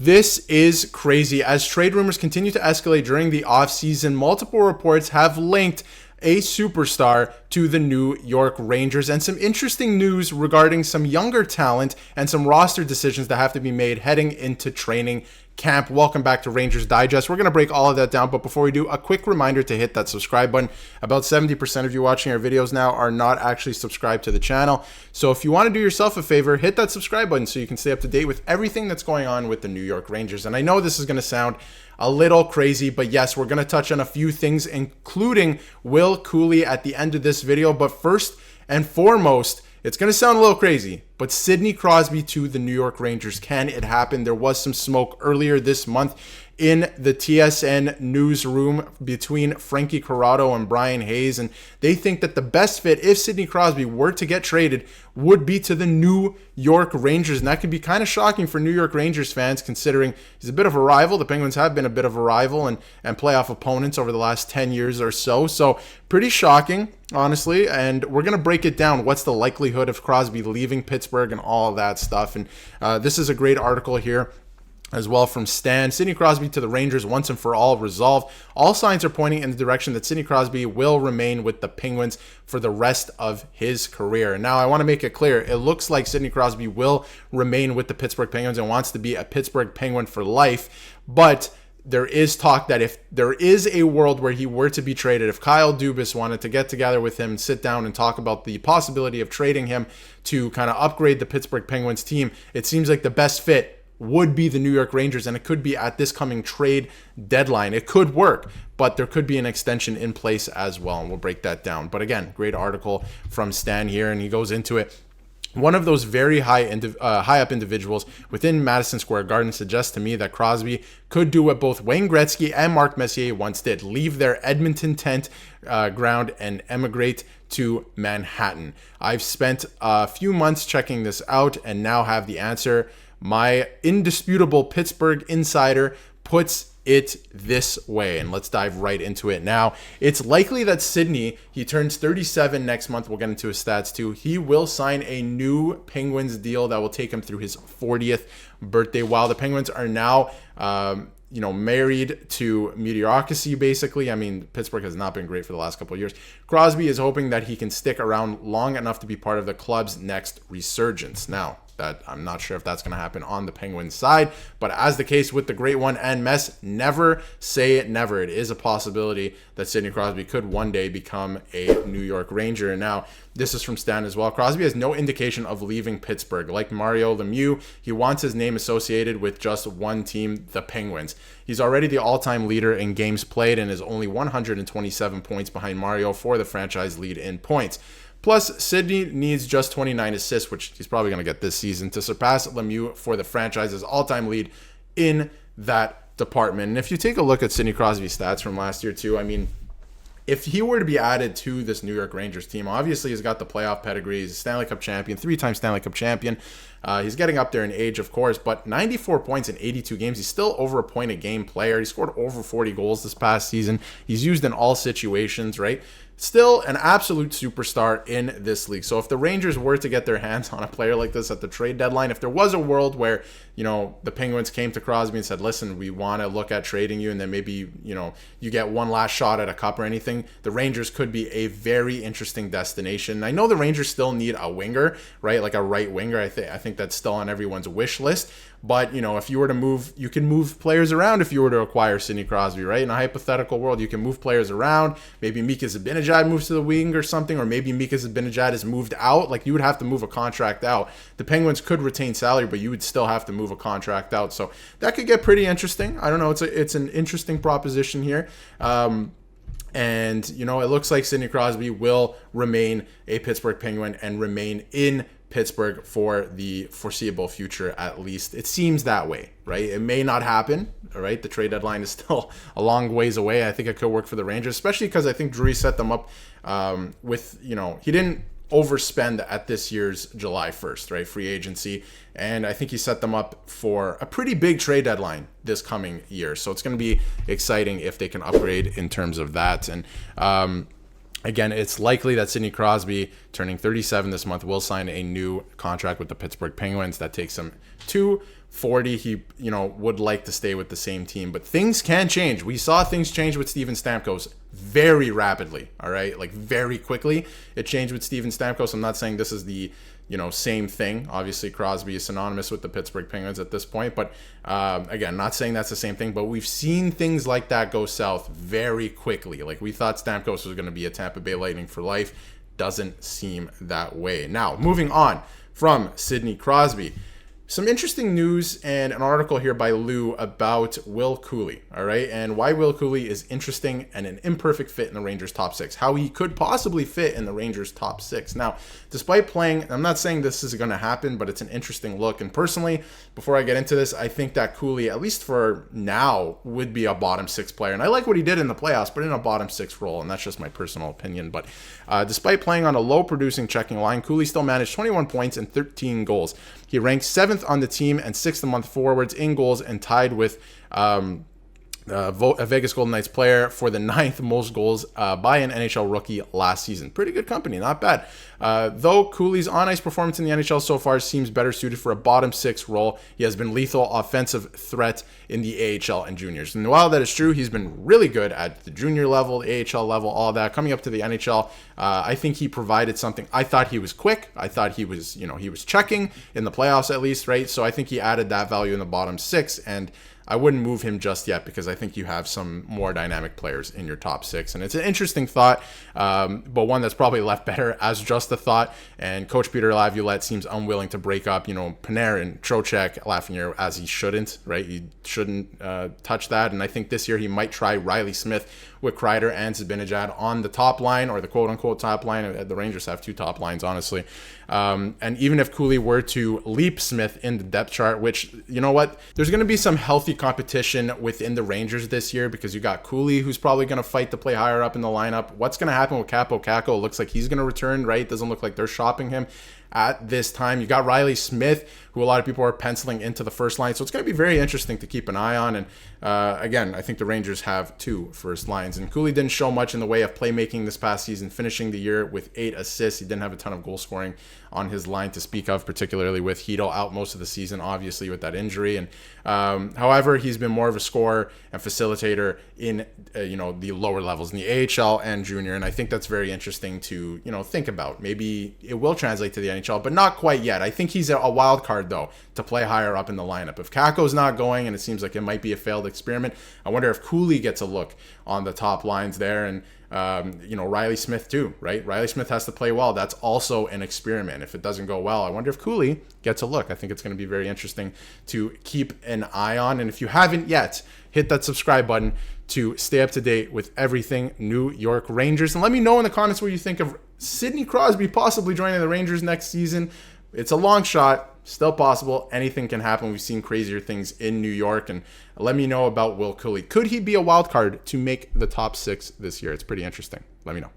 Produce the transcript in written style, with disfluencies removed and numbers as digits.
This is crazy. As trade rumors continue to escalate during the offseason, multiple reports have linked a superstar to the New York Rangers, and some interesting news regarding some younger talent and some roster decisions that have to be made heading into training camp. Welcome back to Rangers Digest. We're going to break all of that down, but before we do, a quick reminder to hit that subscribe button. About 70% of you watching our videos now are not actually subscribed to the channel, so if you want to do yourself a favor, hit that subscribe button so you can stay up to date with everything that's going on with the New York Rangers. And I know this is going to sound a little crazy, but yes, we're going to touch on a few things, including Will Cuylle at the end of this video. But first and foremost, it's going to sound a little crazy, but Sidney Crosby to the New York Rangers. Can it happen? There was some smoke earlier this month in the TSN newsroom between Frankie Corrado and Brian Hayes, and they think that the best fit, if Sidney Crosby were to get traded, would be to the New York Rangers. And that could be kind of shocking for New York Rangers fans, considering he's a bit of a rival. The Penguins have been a bit of a rival and playoff opponents over the last 10 years or so. So pretty shocking, honestly. And we're going to break it down. What's the likelihood of Crosby leaving Pittsburgh and all of that stuff. And this is a great article here as well from Stan. Sidney Crosby to the Rangers once and for all resolved. All signs are pointing in the direction that Sidney Crosby will remain with the Penguins for the rest of his career. Now, I want to make it clear, it looks like Sidney Crosby will remain with the Pittsburgh Penguins and wants to be a Pittsburgh Penguin for life, but there is talk that if there is a world where he were to be traded, if Kyle Dubas wanted to get together with him and sit down and talk about the possibility of trading him to kind of upgrade the Pittsburgh Penguins team, it seems like the best fit would be the New York Rangers, and it could be at this coming trade deadline. It could work, but there could be an extension in place as well, and we'll break that down. But again, great article from Stan here, and he goes into it. One of those very high up individuals within Madison Square Garden suggests to me that Crosby could do what both Wayne Gretzky and Mark Messier once did: leave their Edmonton tent ground and emigrate to Manhattan. I've spent a few months checking this out and now have the answer. My indisputable Pittsburgh insider puts it this way, and let's dive right into it now. It's likely that Sidney, he turns 37 next month, we'll get into his stats too, he will sign a new Penguins deal that will take him through his 40th birthday. While the Penguins are now married to mediocrity, basically. I mean, Pittsburgh has not been great for the last couple of years. Crosby is hoping that he can stick around long enough to be part of the club's next resurgence. Now, that I'm not sure if that's going to happen on the Penguins side, but as the case with the great one and Mess, never say it never. It is a possibility that Sidney Crosby could one day become a New York Ranger. And now, this is from Stan as well. Crosby has no indication of leaving Pittsburgh. Like Mario Lemieux, he wants his name associated with just one team, the Penguins. He's already the all-time leader in games played and is only 127 points behind Mario for the franchise lead in points. Plus, Sidney needs just 29 assists, which he's probably going to get this season, to surpass Lemieux for the franchise's all-time lead in that department. And if you take a look at Sidney Crosby's stats from last year too, I mean, if he were to be added to this New York Rangers team, obviously he's got the playoff pedigree. He's a Stanley Cup champion, 3-time Stanley Cup champion. He's getting up there in age, of course, but 94 points in 82 games. He's still over a point a game player. He scored over 40 goals this past season. He's used in all situations, right? Still an absolute superstar in this league. So if the Rangers were to get their hands on a player like this at the trade deadline, if there was a world where, the Penguins came to Crosby and said, listen, we want to look at trading you, and then maybe, you get one last shot at a cup or anything, the Rangers could be a very interesting destination. I know the Rangers still need a winger, right? Like a right winger. I think that's still on everyone's wish list. But, if you were to move, you can move players around if you were to acquire Sidney Crosby, right? In a hypothetical world, you can move players around. Maybe Mika Zibanejad moves to the wing or something, or maybe Mika Zibanejad is moved out. Like, you would have to move a contract out. The Penguins could retain salary, but you would still have to move a contract out. So that could get pretty interesting. I don't know. It's an interesting proposition here. And, it looks like Sidney Crosby will remain a Pittsburgh Penguin and remain in Pittsburgh for the foreseeable future, at least. It seems that way, right? It may not happen, all right? The trade deadline is still a long ways away. I think it could work for the Rangers, especially because I think Drury set them up with, he didn't overspend at this year's July 1st, right? Free agency. And I think he set them up for a pretty big trade deadline this coming year. So it's going to be exciting if they can upgrade in terms of that. And Again, it's likely that Sidney Crosby, turning 37 this month, will sign a new contract with the Pittsburgh Penguins. That takes him to 40. He, would like to stay with the same team, but things can change. We saw things change with Steven Stamkos very rapidly, all right? Like very quickly. It changed with Steven Stamkos. I'm not saying this is the same thing. Obviously, Crosby is synonymous with the Pittsburgh Penguins at this point. But again, not saying that's the same thing. But we've seen things like that go south very quickly. Like we thought Stamkos was going to be a Tampa Bay Lightning for life. Doesn't seem that way. Now, moving on from Sidney Crosby. Some interesting news and an article here by Lou about Will Cuylle, all right, and why Will Cuylle is interesting and an imperfect fit in the Rangers' top six, how he could possibly fit in the Rangers' top six. Now, despite playing, I'm not saying this is going to happen, but it's an interesting look. And personally, before I get into this, I think that Cuylle, at least for now, would be a bottom six player. And I like what he did in the playoffs, but in a bottom six role, and that's just my personal opinion. But despite playing on a low-producing checking line, Cuylle still managed 21 points and 13 goals. He ranked 7th on the team and 6th among forwards in goals, and tied with a Vegas Golden Knights player for the 9th most goals by an NHL rookie last season. Pretty good company, not bad. Though Cuyle's on-ice performance in the NHL so far seems better suited for a bottom six role, he has been lethal offensive threat in the AHL and juniors. And while that is true, he's been really good at the junior level, the AHL level, all that. Coming up to the NHL, I think he provided something. I thought he was quick. I thought he was, he was checking in the playoffs at least, right? So I think he added that value in the bottom six, and I wouldn't move him just yet because I think you have some more dynamic players in your top six. And it's an interesting thought, but one that's probably left better as just a thought. And Coach Peter Laviolette seems unwilling to break up, Panarin, Trocheck, Lafreniere, as he shouldn't, right? He shouldn't touch that. And I think this year he might try Riley Smith with Kreider and Zibanejad on the top line, or the quote-unquote top line. The Rangers have two top lines, honestly. And even if Cuylle were to leap Smith in the depth chart, which, you know what? There's going to be some healthy competition within the Rangers this year because you got Cuylle, who's probably going to fight to play higher up in the lineup. What's going to happen with Capo Caco? It looks like he's going to return, right? Doesn't look like they're shopping him at this time. You got Riley Smith, who a lot of people are penciling into the first line. So it's going to be very interesting to keep an eye on. And again, I think the Rangers have two first lines. And Cuylle didn't show much in the way of playmaking this past season, finishing the year with 8 assists. He didn't have a ton of goal scoring on his line to speak of, particularly with Hito out most of the season, obviously with that injury. And however, he's been more of a scorer and facilitator in the lower levels in the AHL and junior. And I think that's very interesting to think about. Maybe it will translate to the NHL, but not quite yet. I think he's a wild card though to play higher up in the lineup. If Caco's not going, and it seems like it might be a failed experiment, I wonder if Cuylle gets a look on the top lines there. And Riley Smith too, right? Riley Smith has to play well. That's also an experiment. If it doesn't go well, I wonder if Cuylle gets a look. I think it's going to be very interesting to keep an eye on. And if you haven't yet, hit that subscribe button to stay up to date with everything New York Rangers. And let me know in the comments what you think of Sidney Crosby possibly joining the Rangers next season. It's a long shot. Still possible. Anything can happen. We've seen crazier things in New York. And let me know about Will Cuylle. Could he be a wild card to make the top six this year? It's pretty interesting. Let me know.